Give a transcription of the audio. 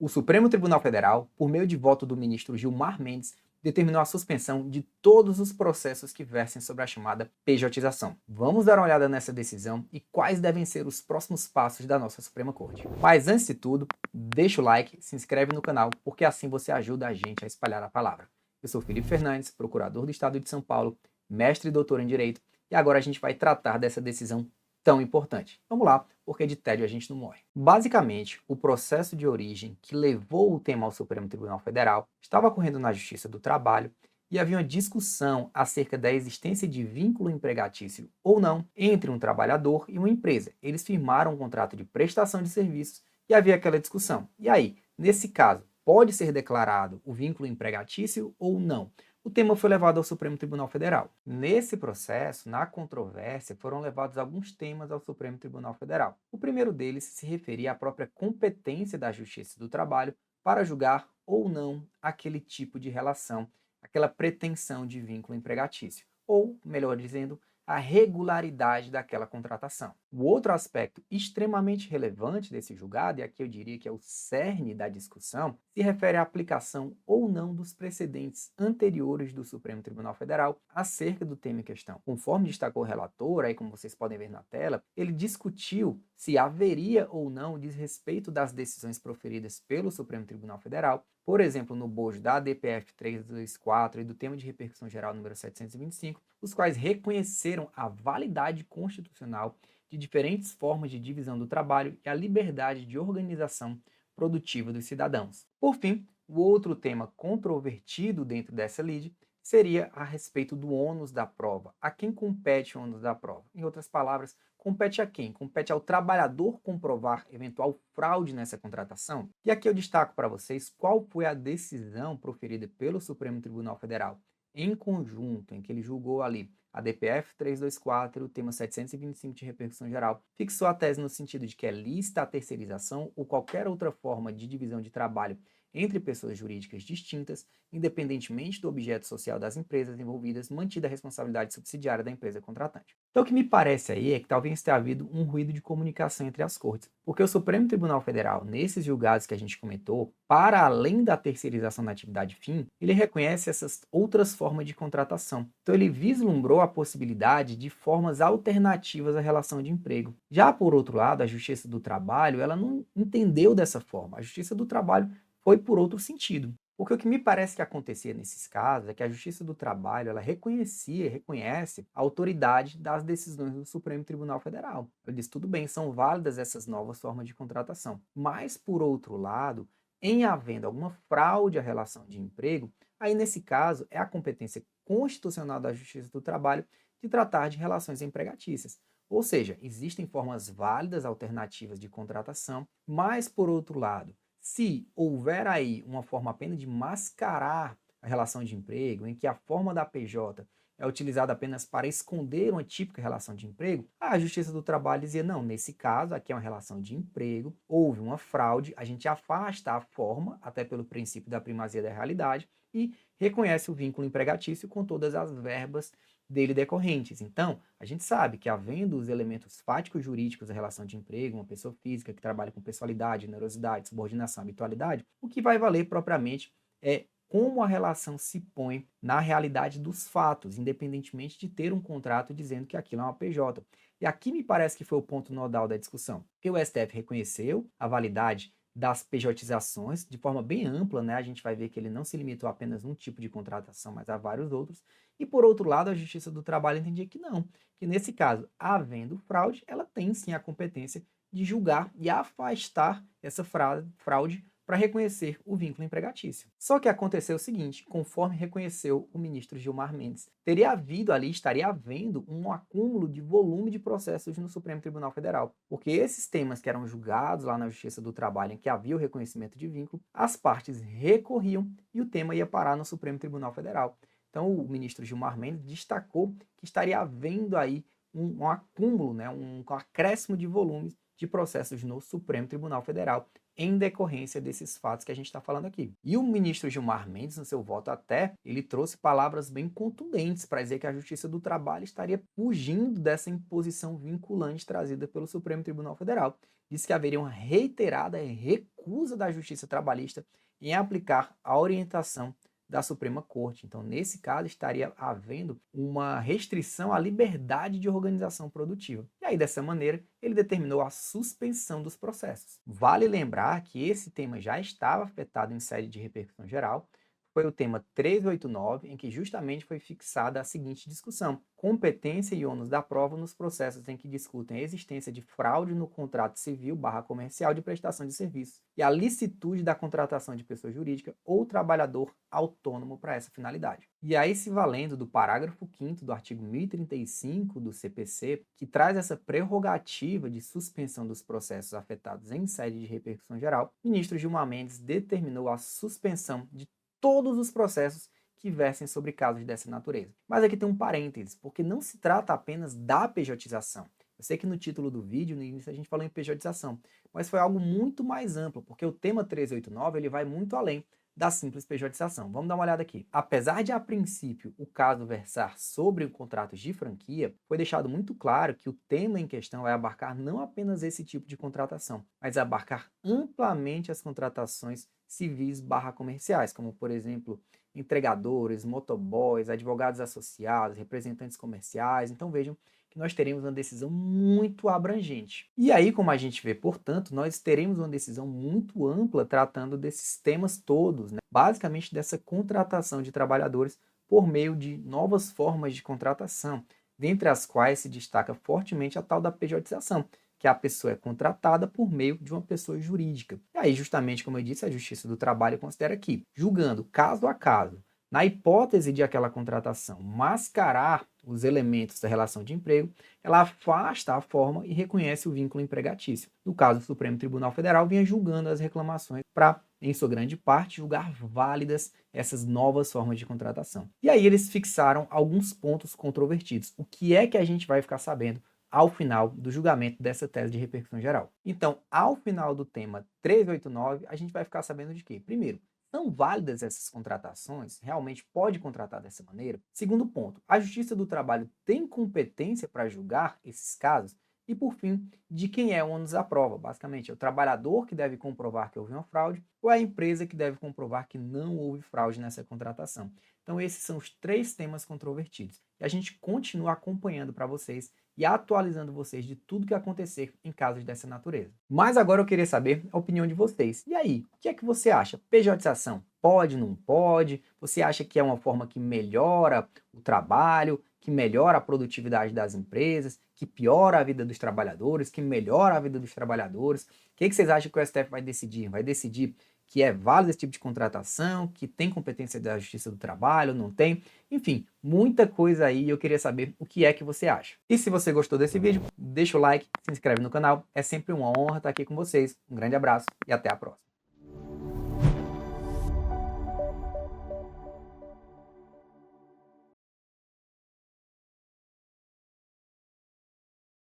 O Supremo Tribunal Federal, por meio de voto do ministro Gilmar Mendes, determinou a suspensão de todos os processos que versem sobre a chamada pejotização. Vamos dar uma olhada nessa decisão e quais devem ser os próximos passos da nossa Suprema Corte. Mas antes de tudo, deixa o like, se inscreve no canal, porque assim você ajuda a gente a espalhar a palavra. Eu sou Felipe Fernandes, procurador do Estado de São Paulo, mestre e doutor em Direito, e agora a gente vai tratar dessa decisão tão importante. Vamos lá, porque de tédio a gente não morre. Basicamente, o processo de origem que levou o tema ao Supremo Tribunal Federal estava correndo na Justiça do Trabalho e havia uma discussão acerca da existência de vínculo empregatício ou não entre um trabalhador e uma empresa. Eles firmaram um contrato de prestação de serviços e havia aquela discussão. E aí, nesse caso, pode ser declarado o vínculo empregatício ou não? O tema foi levado ao Supremo Tribunal Federal. Nesse processo, na controvérsia, foram levados alguns temas ao Supremo Tribunal Federal. O primeiro deles se referia à própria competência da Justiça do Trabalho para julgar ou não aquele tipo de relação, aquela pretensão de vínculo empregatício, ou, melhor dizendo, a regularidade daquela contratação. O outro aspecto extremamente relevante desse julgado, e aqui eu diria que é o cerne da discussão, se refere à aplicação ou não dos precedentes anteriores do Supremo Tribunal Federal acerca do tema em questão. Conforme destacou o relator, aí como vocês podem ver na tela, ele discutiu se haveria ou não desrespeito das decisões proferidas pelo Supremo Tribunal Federal, por exemplo, no bojo da ADPF 324 e do tema de repercussão geral número 725, os quais reconheceram a validade constitucional de diferentes formas de divisão do trabalho e a liberdade de organização produtiva dos cidadãos. Por fim, o outro tema controvertido dentro dessa lide seria a respeito do ônus da prova. A quem compete o ônus da prova? Em outras palavras, compete a quem? Compete ao trabalhador comprovar eventual fraude nessa contratação? E aqui eu destaco para vocês qual foi a decisão proferida pelo Supremo Tribunal Federal em conjunto, em que ele julgou ali a DPF 324, o tema 725 de repercussão geral, fixou a tese no sentido de que é lícita a terceirização ou qualquer outra forma de divisão de trabalho entre pessoas jurídicas distintas, independentemente do objeto social das empresas envolvidas, mantida a responsabilidade subsidiária da empresa contratante. Então, o que me parece aí é que talvez tenha havido um ruído de comunicação entre as cortes, porque o Supremo Tribunal Federal, nesses julgados que a gente comentou, para além da terceirização da atividade fim, ele reconhece essas outras formas de contratação. Então, ele vislumbrou a possibilidade de formas alternativas à relação de emprego. Já por outro lado, a Justiça do Trabalho, ela não entendeu dessa forma. A Justiça do Trabalho foi por outro sentido. Porque o que me parece que acontecia nesses casos é que a Justiça do Trabalho ela reconhecia e reconhece a autoridade das decisões do Supremo Tribunal Federal. Eu disse, tudo bem, são válidas essas novas formas de contratação. Mas, por outro lado, em havendo alguma fraude à relação de emprego, aí nesse caso é a competência constitucional da Justiça do Trabalho de tratar de relações empregatícias. Ou seja, existem formas válidas alternativas de contratação, mas, por outro lado, se houver aí uma forma apenas de mascarar a relação de emprego, em que a forma da PJ é utilizada apenas para esconder uma típica relação de emprego, a Justiça do Trabalho dizia, não, nesse caso, aqui é uma relação de emprego, houve uma fraude, a gente afasta a forma, até pelo princípio da primazia da realidade, e reconhece o vínculo empregatício com todas as verbas dele decorrentes. Então, a gente sabe que havendo os elementos fáticos jurídicos da relação de emprego, uma pessoa física que trabalha com pessoalidade, generosidade, subordinação, habitualidade, o que vai valer propriamente é como a relação se põe na realidade dos fatos, independentemente de ter um contrato dizendo que aquilo é uma PJ. E aqui me parece que foi o ponto nodal da discussão, porque o STF reconheceu a validade das pejotizações de forma bem ampla, né? A gente vai ver que ele não se limitou a apenas um tipo de contratação, mas a vários outros. E por outro lado, a Justiça do Trabalho entendia que não, que nesse caso, havendo fraude, ela tem sim a competência de julgar e afastar essa fraude para reconhecer o vínculo empregatício. Só que aconteceu o seguinte, conforme reconheceu o ministro Gilmar Mendes, teria havido ali, estaria havendo um acúmulo de volume de processos no Supremo Tribunal Federal, porque esses temas que eram julgados lá na Justiça do Trabalho, em que havia o reconhecimento de vínculo, as partes recorriam e o tema ia parar no Supremo Tribunal Federal. Então o ministro Gilmar Mendes destacou que estaria havendo aí um acúmulo, né, um acréscimo de volumes de processos no Supremo Tribunal Federal, em decorrência desses fatos que a gente está falando aqui. E o ministro Gilmar Mendes, no seu voto até, ele trouxe palavras bem contundentes para dizer que a Justiça do Trabalho estaria fugindo dessa imposição vinculante trazida pelo Supremo Tribunal Federal. Disse que haveria uma reiterada recusa da Justiça Trabalhista em aplicar a orientação da Suprema Corte. Então, nesse caso, estaria havendo uma restrição à liberdade de organização produtiva. E aí, dessa maneira, ele determinou a suspensão dos processos. Vale lembrar que esse tema já estava afetado em sede de repercussão geral. Foi o tema 389, em que justamente foi fixada a seguinte discussão: competência e ônus da prova nos processos em que discutem a existência de fraude no contrato civil/comercial de prestação de serviços e a licitude da contratação de pessoa jurídica ou trabalhador autônomo para essa finalidade. E aí, se valendo do parágrafo 5º do artigo 1035 do CPC, que traz essa prerrogativa de suspensão dos processos afetados em sede de repercussão geral, o ministro Gilmar Mendes determinou a suspensão de todos os processos que versem sobre casos dessa natureza. Mas aqui tem um parênteses, porque não se trata apenas da pejotização. Eu sei que no título do vídeo, no início, a gente falou em pejotização, mas foi algo muito mais amplo, porque o tema 389 ele vai muito além da simples pejotização. Vamos dar uma olhada aqui. Apesar de, a princípio, o caso versar sobre contratos de franquia, foi deixado muito claro que o tema em questão vai abarcar não apenas esse tipo de contratação, mas abarcar amplamente as contratações civis/comerciais, como, por exemplo, entregadores, motoboys, advogados associados, representantes comerciais. Então vejam que nós teremos uma decisão muito abrangente. E aí, como a gente vê, portanto, nós teremos uma decisão muito ampla tratando desses temas todos, né? Basicamente dessa contratação de trabalhadores por meio de novas formas de contratação, dentre as quais se destaca fortemente a tal da pejotização, que a pessoa é contratada por meio de uma pessoa jurídica. E aí, justamente como eu disse, a Justiça do Trabalho considera que, julgando caso a caso, na hipótese de aquela contratação mascarar os elementos da relação de emprego, ela afasta a forma e reconhece o vínculo empregatício. No caso, o Supremo Tribunal Federal vinha julgando as reclamações para, em sua grande parte, julgar válidas essas novas formas de contratação. E aí eles fixaram alguns pontos controvertidos. O que é que a gente vai ficar sabendo ao final do julgamento dessa tese de repercussão geral? Então, ao final do tema 389, a gente vai ficar sabendo de quê? Primeiro, são válidas essas contratações? Realmente pode contratar dessa maneira? Segundo ponto, a Justiça do Trabalho tem competência para julgar esses casos? E por fim, de quem é o ônus da prova? Basicamente, é o trabalhador que deve comprovar que houve uma fraude ou é a empresa que deve comprovar que não houve fraude nessa contratação? Então esses são os 3 temas controvertidos. E a gente continua acompanhando para vocês e atualizando vocês de tudo que acontecer em casos dessa natureza. Mas agora eu queria saber a opinião de vocês. E aí, o que é que você acha? Pejotização pode, não pode? Você acha que é uma forma que melhora o trabalho, que melhora a produtividade das empresas, que piora a vida dos trabalhadores, que melhora a vida dos trabalhadores? O que vocês acham que o STF vai decidir? Vai decidir que é válido esse tipo de contratação, que tem competência da Justiça do Trabalho, não tem? Enfim, muita coisa aí e eu queria saber o que é que você acha. E se você gostou desse vídeo, deixa o like, se inscreve no canal. É sempre uma honra estar aqui com vocês. Um grande abraço e até a próxima.